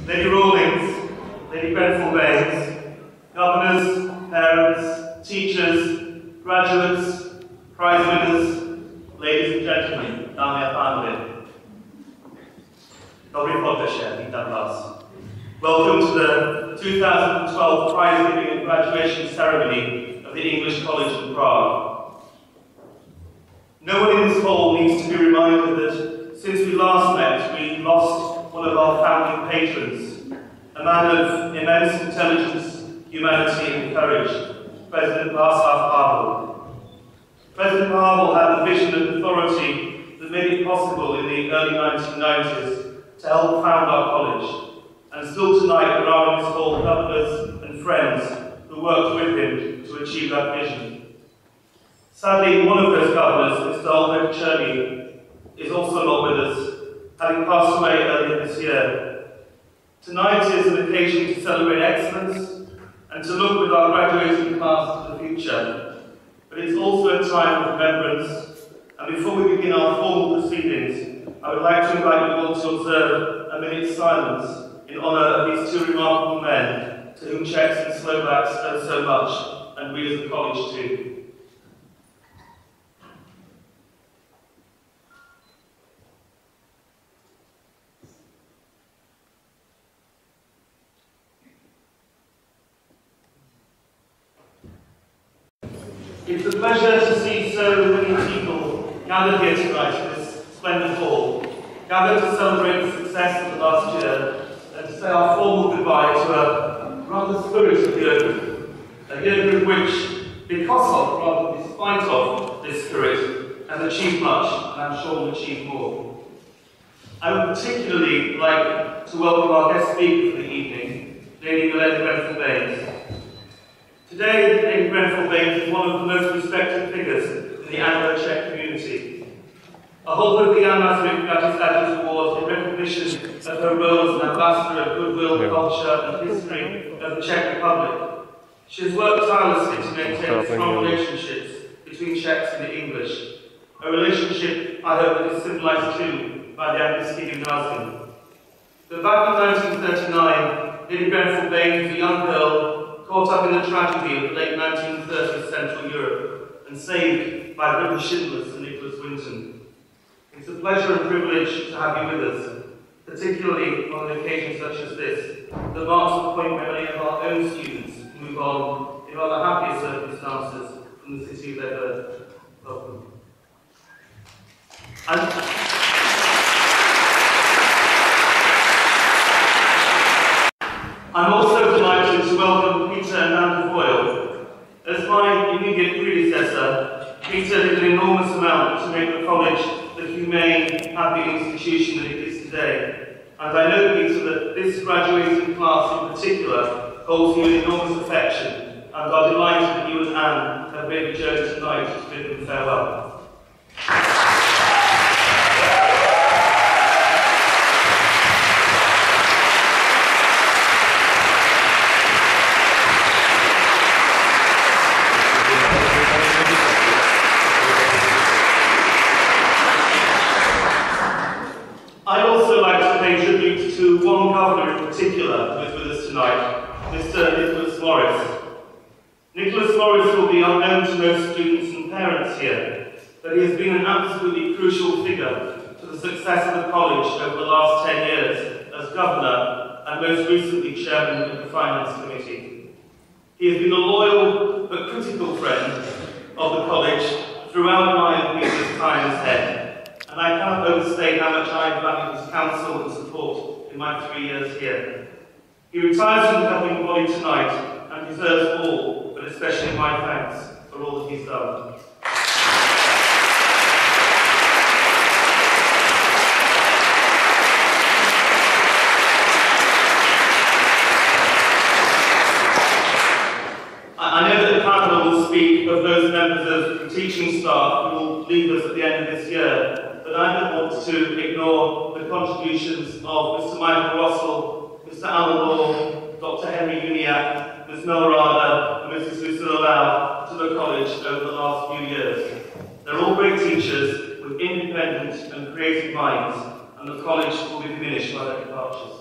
Lady Rawlings, Lady Grenfell Baines, governors, parents, teachers, graduates, prize winners, ladies and gentlemen, dámy a pánové. Dobrý podvečer, vítám vás. Welcome to the 2012 prize giving and graduation ceremony of the English College in Prague. No one in this hall needs to be reminded that since we last met, we lost one of our founding patrons, a man of immense intelligence, humanity and courage, President Václav Havel. President Havel had the vision and authority that made it possible in the early 1990s to help found our college, and still tonight there are in this hall governors and friends who worked with him to achieve that vision. Sadly, one of those governors, Mr. Albert Cherny, is also not with us, having passed away earlier this year. Tonight is an occasion to celebrate excellence and to look with our graduating class to the future. But it's also a time of remembrance, and before we begin our formal proceedings, I would like to invite you all to observe a minute's silence in honour of these two remarkable men to whom Czechs and Slovaks owe so much, and we as a college too. It's a pleasure to see so many people gathered here tonight in this splendid hall, gathered to celebrate the success of the last year and to say our formal goodbye to a rather spirited year group, a year group which, because of, rather than despite of, this spirit, has achieved much, and I'm sure will achieve more. I would particularly like to welcome our guest speaker for the evening, Lady Grenfell Baines. Today, Lady Grenfell Baines is one of the most respected figures in the Anglo-Czech community. A holder of the Jan Masaryk Gratis Award in recognition of her role as an ambassador of goodwill, culture and history of the Czech Republic. She has worked tirelessly to maintain strong relationships between Czechs and the English, a relationship I hope that is symbolised too by the Anglický Gymnasium. But back in 1939, Lady Grenfell Baines was a young girl caught up in the tragedy of the late 1930s Central Europe and saved by British Schindlers and Nicholas Winton. It's a pleasure and privilege to have you with us, particularly on an occasion such as this, that marks the point where many of our own students move on in rather happier circumstances from the city of their birth. Welcome. I'm also delighted to welcome Peter and Anne Boyle. As my immediate predecessor, Peter did an enormous amount to make the college the humane, happy institution that it is today. And I know, Peter, that this graduating class in particular holds you in enormous affection, and are delighted that you and Anne have made the journey tonight to bid them farewell. I'd also like to pay tribute to one governor in particular who is with us tonight, Mr. Nicholas Morris. Nicholas Morris will be unknown to most students and parents here, but he has been an absolutely crucial figure to the success of the college over the last 10 years as governor and most recently chairman of the Finance Committee. He has been a loyal but critical friend of the college throughout my and Peter's time as head. And I cannot overstate how much I value his counsel and support in my 3 years here. He retires from the governing body tonight and deserves all, but especially my thanks for all that he's done. I know that the panel will speak of those members of the teaching staff who will leave us at the end of this year. But I don't want to ignore the contributions of Mr. Michael Russell, Mr. Alan Law, Dr. Henry Uniacke, Ms. Milorada, and Mrs. Lucilla Lau to the college over the last few years. They're all great teachers with independent and creative minds, and the college will be diminished by their departures.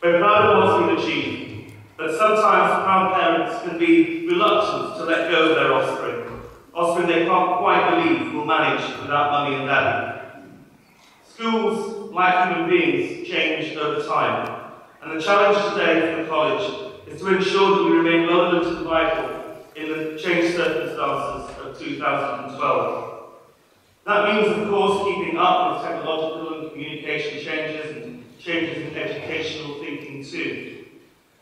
We're proud of what's been achieved, but sometimes proud parents can be reluctant to let go of their offspring they can't quite believe will manage without mummy and daddy. Schools, like human beings, change over time, and the challenge today for the college is to ensure that we remain relevant and vital in the changed circumstances of 2012. That means, of course, keeping up with technological and communication changes and changes in educational thinking too.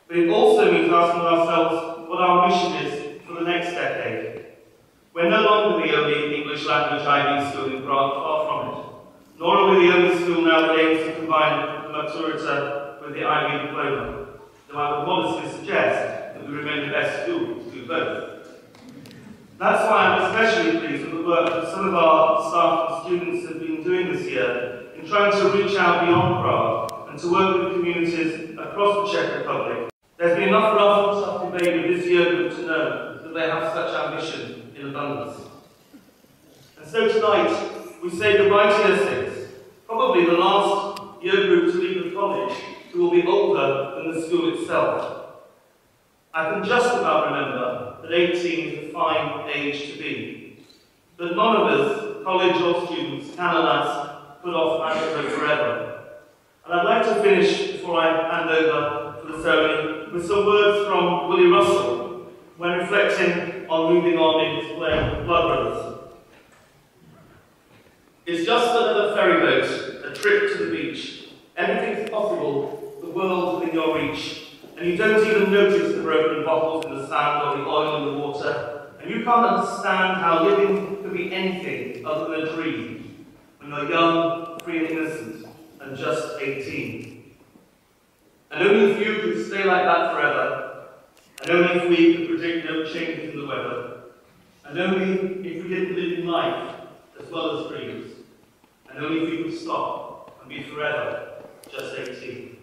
But it also means asking ourselves what our mission is for the next decade. We're no longer the only English language IB school in Prague, far from it. Nor are we the only school now that aims to combine the Maturita with the IB diploma, though I would modestly suggest that we remain the best school to do both. That's why I'm especially pleased with the work that some of our staff and students have been doing this year in trying to reach out beyond Prague and to work with communities across the Czech Republic. There's been enough rough and tough debate with this year group to know that they have such ambition in abundance. And so tonight, we say goodbye to year 6, probably the last year group to leave the college who will be older than the school itself. I can just about remember that 18 is a fine age to be. But none of us, college or students, can, alas, put off adulthood forever. And I'd like to finish, before I hand over for the ceremony, with some words from Willie Russell when reflecting on moving on in his play Blood Brothers. It's just another ferry boat, a trip to the beach. Everything's possible, the world within your reach. And you don't even notice the broken bottles in the sand or the oil in the water, and you can't understand how living can be anything other than a dream when you're young, free and innocent, and just 18. And only if you could stay like that forever, and only if we could predict no changes in the weather, and only if we didn't live in life as well as dreams, and only if we could stop and be forever just 18.